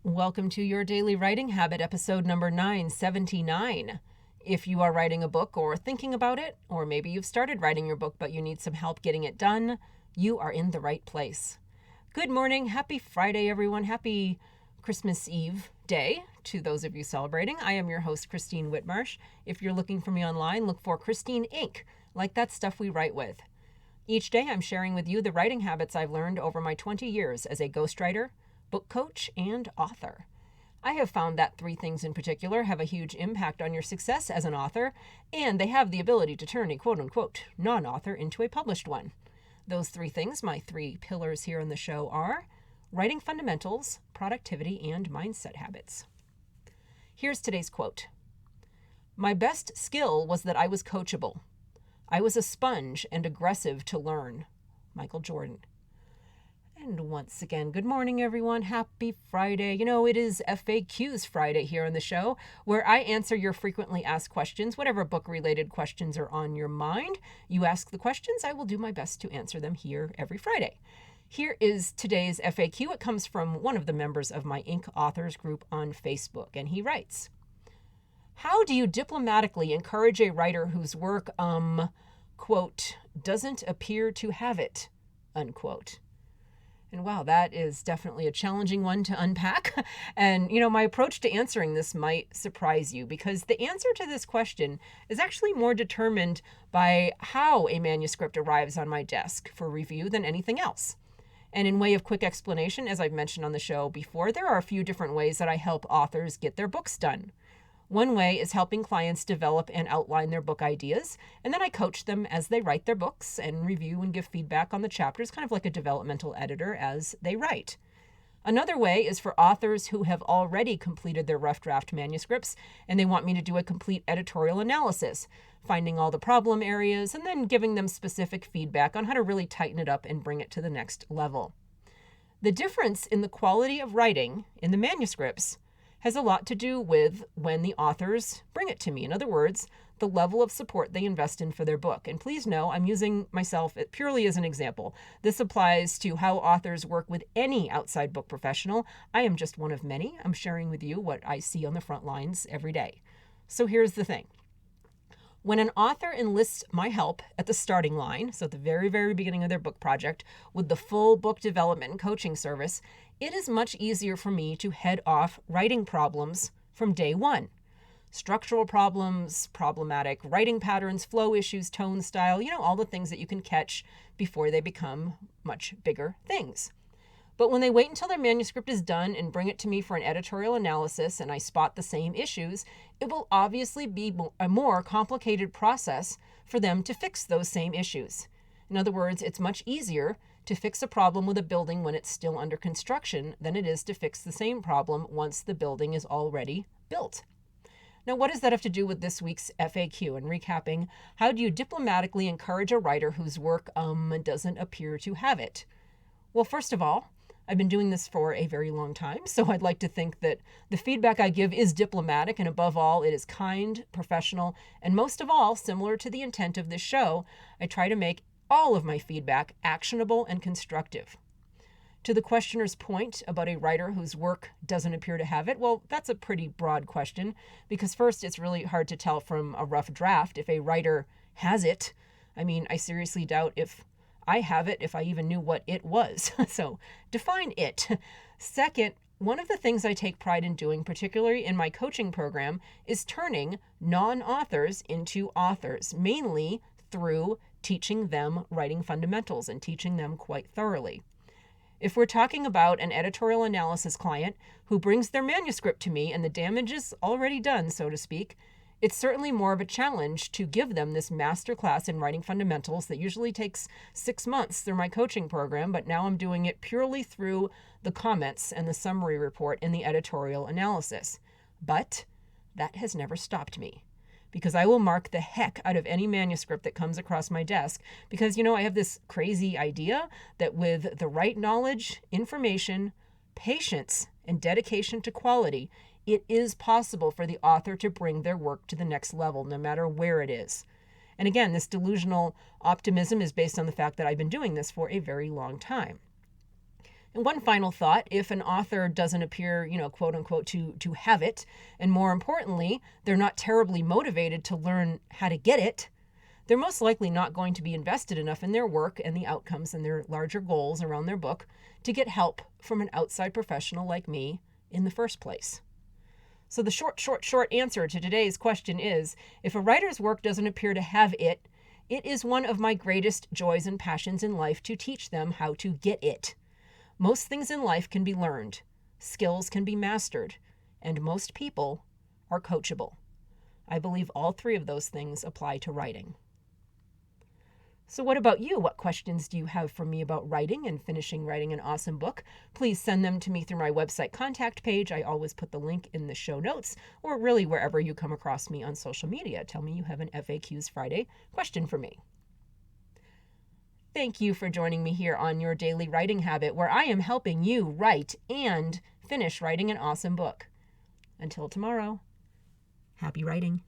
Welcome to your Daily Writing Habit, episode number 979. If you are writing a book or thinking about it, or maybe you've started writing your book but you need some help getting it done, you are in the right place. Good morning. Happy Friday, everyone. Happy Christmas Eve day to those of you celebrating. I am your host, Christine Whitmarsh. If you're looking for me online, look for Christine Inc., like that stuff we write with. Each day I'm sharing with you the writing habits I've learned over my 20 years as a ghostwriter, book coach, and author. I have found that three things in particular have a huge impact on your success as an author, and they have the ability to turn a quote-unquote non-author into a published one. Those three things, my three pillars here in the show, are writing fundamentals, productivity, and mindset habits. Here's today's quote. "My best skill was that I was coachable. I was a sponge and aggressive to learn." Michael Jordan. And once again, good morning, everyone. Happy Friday. It is FAQs Friday here on the show, where I answer your frequently asked questions. Whatever book-related questions are on your mind, you ask the questions. I will do my best to answer them here every Friday. Here is today's FAQ. It comes from one of the members of my Inc. authors group on Facebook, and he writes, "How do you diplomatically encourage a writer whose work, quote, doesn't appear to have it, unquote?" And wow, that is definitely a challenging one to unpack. And, my approach to answering this might surprise you, because the answer to this question is actually more determined by how a manuscript arrives on my desk for review than anything else. And in way of quick explanation, as I've mentioned on the show before, there are a few different ways that I help authors get their books done. One way is helping clients develop and outline their book ideas, and then I coach them as they write their books and review and give feedback on the chapters, kind of like a developmental editor as they write. Another way is for authors who have already completed their rough draft manuscripts, and they want me to do a complete editorial analysis, finding all the problem areas, and then giving them specific feedback on how to really tighten it up and bring it to the next level. The difference in the quality of writing in the manuscripts has a lot to do with when the authors bring it to me. In other words, the level of support they invest in for their book. And please know, I'm using myself purely as an example. This applies to how authors work with any outside book professional. I am just one of many. I'm sharing with you what I see on the front lines every day. So here's the thing. When an author enlists my help at the starting line, so at the very, very beginning of their book project, with the full book development and coaching service, it is much easier for me to head off writing problems from day one. Structural problems, problematic writing patterns, flow issues, tone style, all the things that you can catch before they become much bigger things. But when they wait until their manuscript is done and bring it to me for an editorial analysis and I spot the same issues, it will obviously be a more complicated process for them to fix those same issues. In other words, it's much easier to fix a problem with a building when it's still under construction than it is to fix the same problem once the building is already built. Now, what does that have to do with this week's FAQ? And recapping, how do you diplomatically encourage a writer whose work doesn't appear to have it? Well, first of all, I've been doing this for a very long time, so I'd like to think that the feedback I give is diplomatic, and above all, it is kind, professional, and most of all, similar to the intent of this show, I try to make all of my feedback actionable and constructive. To the questioner's point about a writer whose work doesn't appear to have it, well, that's a pretty broad question, because first, it's really hard to tell from a rough draft if a writer has it. I seriously doubt if I have it, if I even knew what it was. So define it. Second, one of the things I take pride in doing, particularly in my coaching program, is turning non-authors into authors, mainly through teaching them writing fundamentals and teaching them quite thoroughly. If we're talking about an editorial analysis client who brings their manuscript to me and the damage is already done, so to speak, it's certainly more of a challenge to give them this masterclass in writing fundamentals that usually takes 6 months through my coaching program, but now I'm doing it purely through the comments and the summary report in the editorial analysis. But that has never stopped me, because I will mark the heck out of any manuscript that comes across my desk, because, I have this crazy idea that with the right knowledge, information, patience, and dedication to quality, it is possible for the author to bring their work to the next level, no matter where it is. And again, this delusional optimism is based on the fact that I've been doing this for a very long time. And one final thought, if an author doesn't appear, quote unquote, to have it, and more importantly, they're not terribly motivated to learn how to get it, they're most likely not going to be invested enough in their work and the outcomes and their larger goals around their book to get help from an outside professional like me in the first place. So the short answer to today's question is, if a writer's work doesn't appear to have it, it is one of my greatest joys and passions in life to teach them how to get it. Most things in life can be learned, skills can be mastered, and most people are coachable. I believe all three of those things apply to writing. So what about you? What questions do you have for me about writing and finishing writing an awesome book? Please send them to me through my website contact page. I always put the link in the show notes, or really wherever you come across me on social media. Tell me you have an FAQs Friday question for me. Thank you for joining me here on Your Daily Writing Habit, where I am helping you write and finish writing an awesome book. Until tomorrow, happy writing.